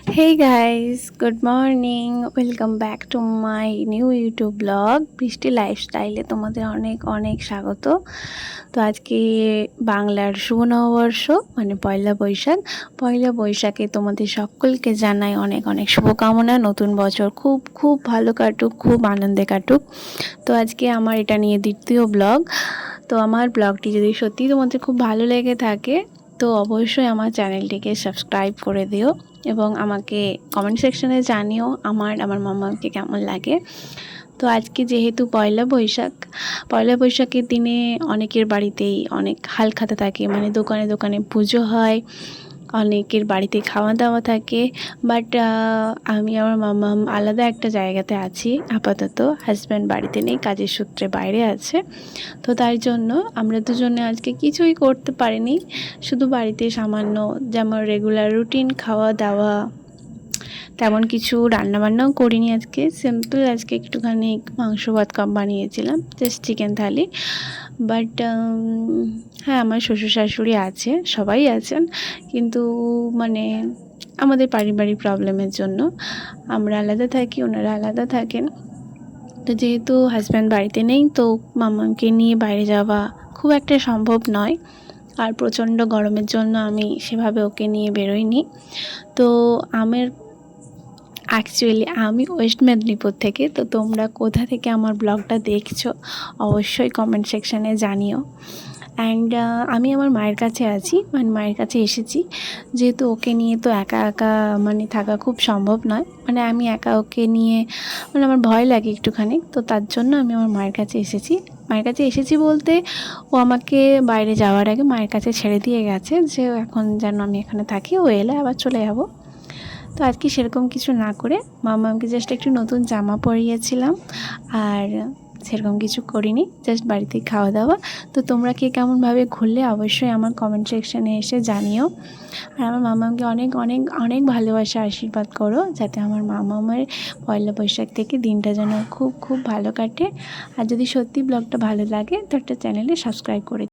Hey guys, good morning. Welcome back to my new YouTube blog বৃষ্টি লাইফস্টাইলে তোমাদের অনেক অনেক স্বাগত। তো আজকে বাংলার শুভ নববর্ষ মানে পয়লা বৈশাখে তোমাদের সকলকে জানাই অনেক অনেক শুভকামনা। নতুন বছর খুব খুব ভালো কাটুক, খুব আনন্দে কাটুক। তো আজকে আমার এটা নিয়ে দ্বিতীয় ব্লগ। তো আমার ব্লগটি যদি সত্যি তোমাদের খুব ভালো লেগে থাকে তো অবশ্যই আমার চ্যানেলটিকে সাবস্ক্রাইব করে দিও এবং আমাকে কমেন্ট সেকশনে জানিও আমার মামাকে কেমন লাগে। তো আজকে যেহেতু পয়লা বৈশাখের দিনে অনেকের বাড়িতেই অনেক হালখাতা থাকে, মানে দোকানে দোকানে পুজো হয়, অনেকের বাড়িতে খাওয়া দাওয়া থাকে। বাট আমি আমার মামা আলাদা একটা জায়গাতে আছি আপাতত। হাজব্যান্ড বাড়িতে নেই, কাজের সূত্রে বাইরে আছে। তো তার জন্য আমরা দুজনে আজকে কিছুই করতে পারিনি, শুধু বাড়িতে সামান্য যেমন রেগুলার রুটিন খাওয়া দাওয়া, তেমন কিছু রান্নাবান্নাও করিনি। আজকে সিম্পল আজকে একটুখানি মাংস ভাত কম বানিয়েছিলাম, জাস্ট চিকেন থালি। বাট হ্যাঁ, আমার শ্বশুর শাশুড়ি আছে, সবাই আছেন, কিন্তু মানে আমাদের পারিবারিক প্রবলেমের জন্য আমরা আলাদা থাকি, ওনারা আলাদা থাকেন। তো যেহেতু হাজব্যান্ড বাড়িতে নেই তো মামাকে নিয়ে বাইরে যাওয়া খুব একটা সম্ভব নয়, আর প্রচণ্ড গরমের জন্য আমি সেভাবে ওকে নিয়ে বেরোইনি। তো আমি ওয়েস্ট মেদিনীপুর থেকে। তো তোমরা কোথা থেকে আমার ব্লগটা দেখছো অবশ্যই কমেন্ট সেকশানে জানিও। অ্যান্ড আমি আমার মায়ের কাছে আছি, মানে মায়ের কাছে এসেছি, যেহেতু ওকে নিয়ে তো একা একা মানে থাকা খুব সম্ভব নয়। মানে আমি একা ওকে নিয়ে মানে আমার ভয় লাগে একটুখানি, তো তার জন্য আমি আমার মায়ের কাছে এসেছি। মায়ের কাছে এসেছি বলতে ও আমাকে বাইরে যাওয়ার আগে মায়ের কাছে ছেড়ে দিয়ে গেছে যে এখন যেন আমি এখানে থাকি, ও এলে আবার চলে যাবো। তো আজকে সেরকম কিছু না করে মামাকে জাস্ট একটু নতুন জামা পরিয়েছিলাম, আর সেরকম কিছু করিনি, জাস্ট বাড়িতে খাওয়া দাওয়া। তো তোমরা কে কেমনভাবে ঘুরলে অবশ্যই আমার কমেন্ট সেকশানে এসে জানিও। আর আমার মামাকে অনেক অনেক অনেক ভালোবাসা আশীর্বাদ করো, যাতে আমার মামার পয়লা বৈশাখ থেকে দিনটা যেন খুব খুব ভালো কাটে। আর যদি সত্যি ব্লগটা ভালো লাগে তো একটা চ্যানেলে সাবস্ক্রাইব করে